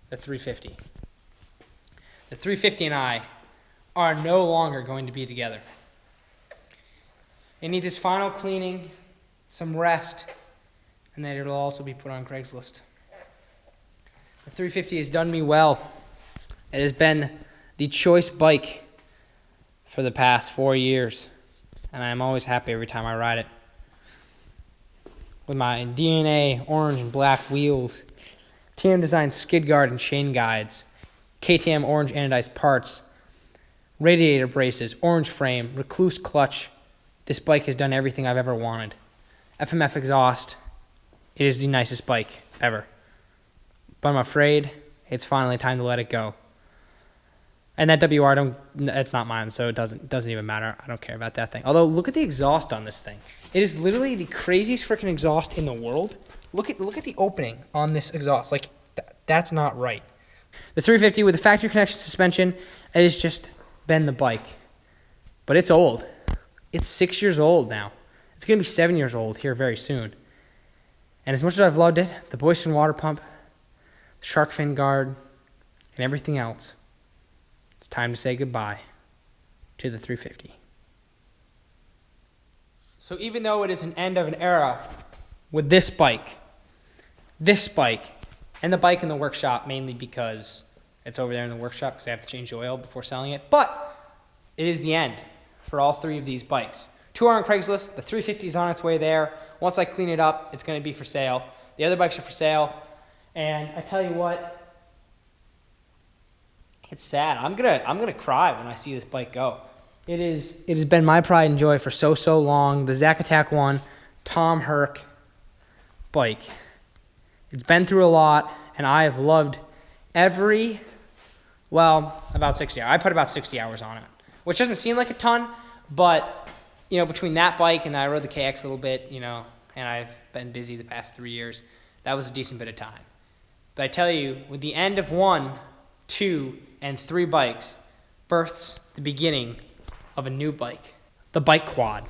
the 350. The 350 and I are no longer going to be together. It needs its final cleaning, some rest, and then it'll also be put on Craigslist. The 350 has done me well. It has been the choice bike for the past 4 years, and I'm always happy every time I ride it. With my DNA orange and black wheels, TM designed skid guard and chain guides, KTM orange anodized parts, radiator braces, orange frame, recluse clutch. This bike has done everything I've ever wanted. FMF exhaust. It is the nicest bike ever. But I'm afraid it's finally time to let it go. And that WR, it's not mine, so it doesn't even matter. I don't care about that thing. Although, look at the exhaust on this thing. It is literally the craziest freaking exhaust in the world. Look at the opening on this exhaust. Like, that's not right. The 350 with the factory connection suspension, it has just been the bike. But it's old. It's 6 years old now. It's going to be 7 years old here very soon. And as much as I've loved it, the Boyson water pump, the shark fin guard, and everything else, it's time to say goodbye to the 350. So even though it is an end of an era with this bike, and the bike in the workshop, mainly because it's over there in the workshop because I have to change the oil before selling it, but it is the end for all three of these bikes. 2 are on Craigslist. The 350 is on its way there. Once I clean it up, it's going to be for sale. The other bikes are for sale. And I tell you what, it's sad. I'm gonna cry when I see this bike go. It has been my pride and joy for so long. The Zack Attack 1, Tom Herc bike. It's been through a lot, and I have loved about 60 hours. I put about 60 hours on it, which doesn't seem like a ton, but, between that bike and I rode the KX a little bit, and I've been busy the past 3 years, that was a decent bit of time. But I tell you, with the end of 1, 2, and 3 bikes, births the beginning of a new bike. The BikeQuad.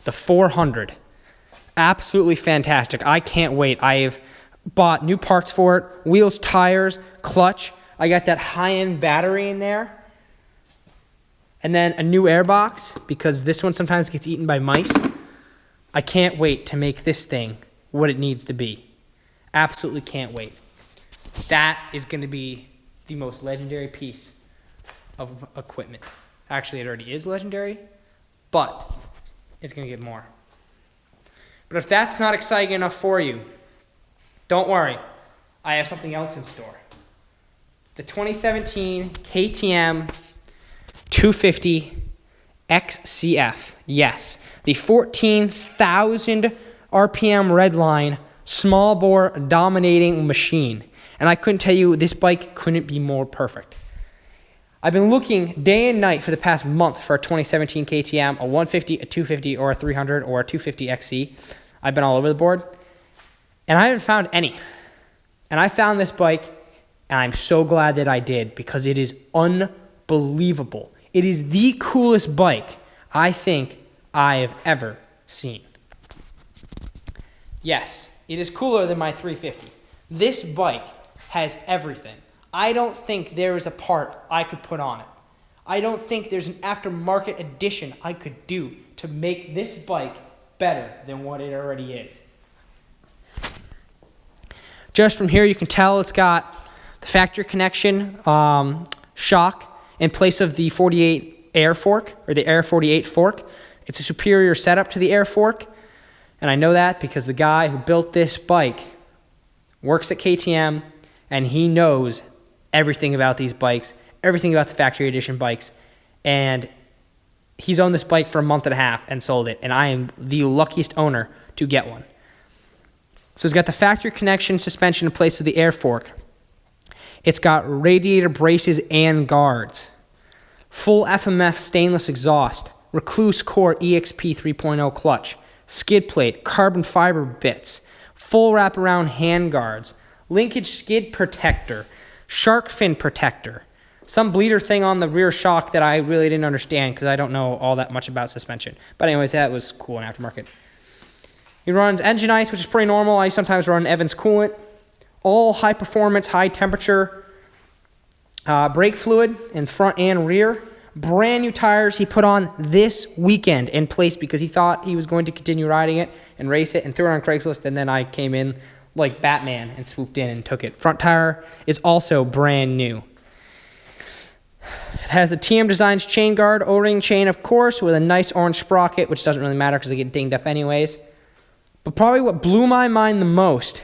The 400. Absolutely fantastic. I can't wait. I've bought new parts for it. Wheels, tires, clutch. I got that high-end battery in there. And then a new airbox, because this one sometimes gets eaten by mice. I can't wait to make this thing what it needs to be. Absolutely can't wait. That is going to be the most legendary piece of equipment. Actually, it already is legendary, but it's going to get more. But if that's not exciting enough for you, don't worry. I have something else in store. The 2017 KTM 250 XCF. Yes, the 14,000 RPM redline small bore dominating machine. And I couldn't tell you, this bike couldn't be more perfect. I've been looking day and night for the past month for a 2017 KTM, a 150, a 250, or a 300, or a 250 XC. I've been all over the board, and I haven't found any. And I found this bike, and I'm so glad that I did, because it is unbelievable. It is the coolest bike I think I have ever seen. Yes, it is cooler than my 350. This bike has everything. I don't think there is a part I could put on it. I don't think there's an aftermarket addition I could do to make this bike better than what it already is. Just from here, you can tell it's got the factory connection shock in place of the 48 Air fork, or the Air 48 fork. It's a superior setup to the Air fork, and I know that because the guy who built this bike works at KTM, and he knows everything about these bikes, everything about the factory edition bikes, and he's owned this bike for a month and a half and sold it, and I am the luckiest owner to get one. So it's got the factory connection suspension in place of the Air fork. It's got radiator braces and guards, full FMF stainless exhaust, Recluse Core EXP 3.0 clutch, skid plate, carbon fiber bits, full wraparound hand guards, linkage skid protector, shark fin protector, some bleeder thing on the rear shock that I really didn't understand because I don't know all that much about suspension. But anyways, that was cool in aftermarket. He runs engine ice, which is pretty normal. I sometimes run Evans coolant. all high performance, high temperature brake fluid in front and rear. Brand new tires he put on this weekend in place because he thought he was going to continue riding it and race it, and threw it on Craigslist, and then I came in like Batman and swooped in and took it. Front tire is also brand new. It has the TM Designs chain guard, O-ring chain, of course, with a nice orange sprocket, which doesn't really matter because they get dinged up anyways. But probably what blew my mind the most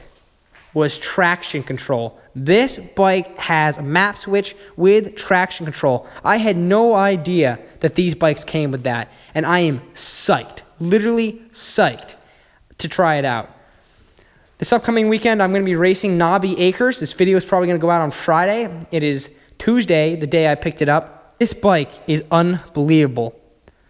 was traction control. This bike has a map switch with traction control. I had no idea that these bikes came with that, and I am psyched, literally psyched to try it out. This upcoming weekend, I'm going to be racing Knobby Acres. This video is probably going to go out on Friday. It is Tuesday, the day I picked it up. This bike is unbelievable.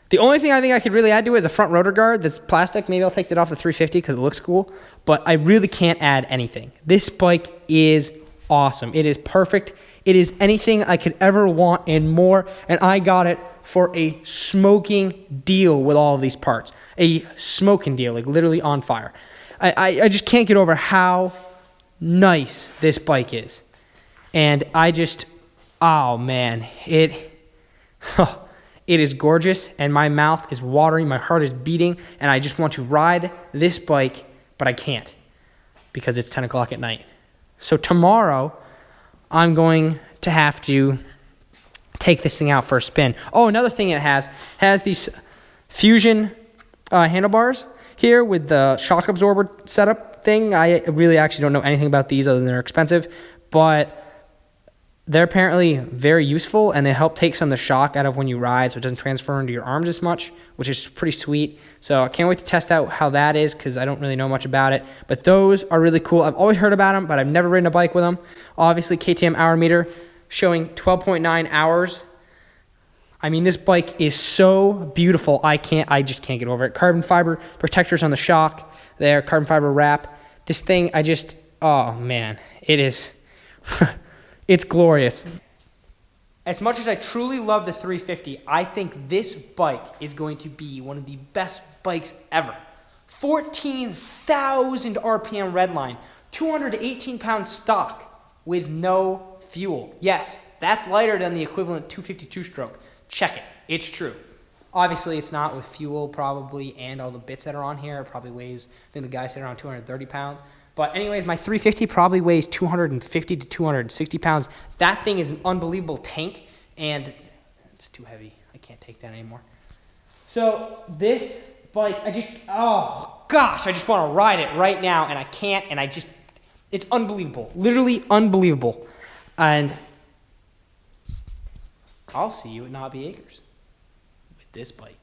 The only thing I think I could really add to it is a front rotor guard that's plastic. Maybe I'll take that off the 350 because it looks cool, but I really can't add anything. This bike is awesome. It is perfect. It is anything I could ever want and more, and I got it for a smoking deal with all of these parts. A smoking deal, like literally on fire. I just can't get over how nice this bike is. And I just, oh man, it is gorgeous, and my mouth is watering, my heart is beating, and I just want to ride this bike, but I can't because it's 10 o'clock at night. So tomorrow, I'm going to have to take this thing out for a spin. Oh, another thing it has these Fusion handlebars here with the shock absorber setup thing. I really actually don't know anything about these other than they're expensive, but they're apparently very useful, and they help take some of the shock out of when you ride so it doesn't transfer into your arms as much, which is pretty sweet. So I can't wait to test out how that is because I don't really know much about it. But those are really cool. I've always heard about them, but I've never ridden a bike with them. Obviously, KTM hour meter showing 12.9 hours. I mean, this bike is so beautiful. I just can't get over it. Carbon fiber protectors on the shock there, carbon fiber wrap. This thing, oh man, it is... It's glorious. As much as I truly love the 350, I think this bike is going to be one of the best bikes ever. 14,000 RPM redline, 218 pounds stock with no fuel. Yes, that's lighter than the equivalent 252 stroke. Check it. It's true. Obviously, it's not with fuel probably and all the bits that are on here. It probably weighs, I think the guy said around 230 pounds. But anyways, my 350 probably weighs 250 to 260 pounds. That thing is an unbelievable tank, and it's too heavy. I can't take that anymore. So this bike, oh gosh, I just want to ride it right now, and I can't, and it's unbelievable. Literally unbelievable. And I'll see you at Knobby Acres with this bike.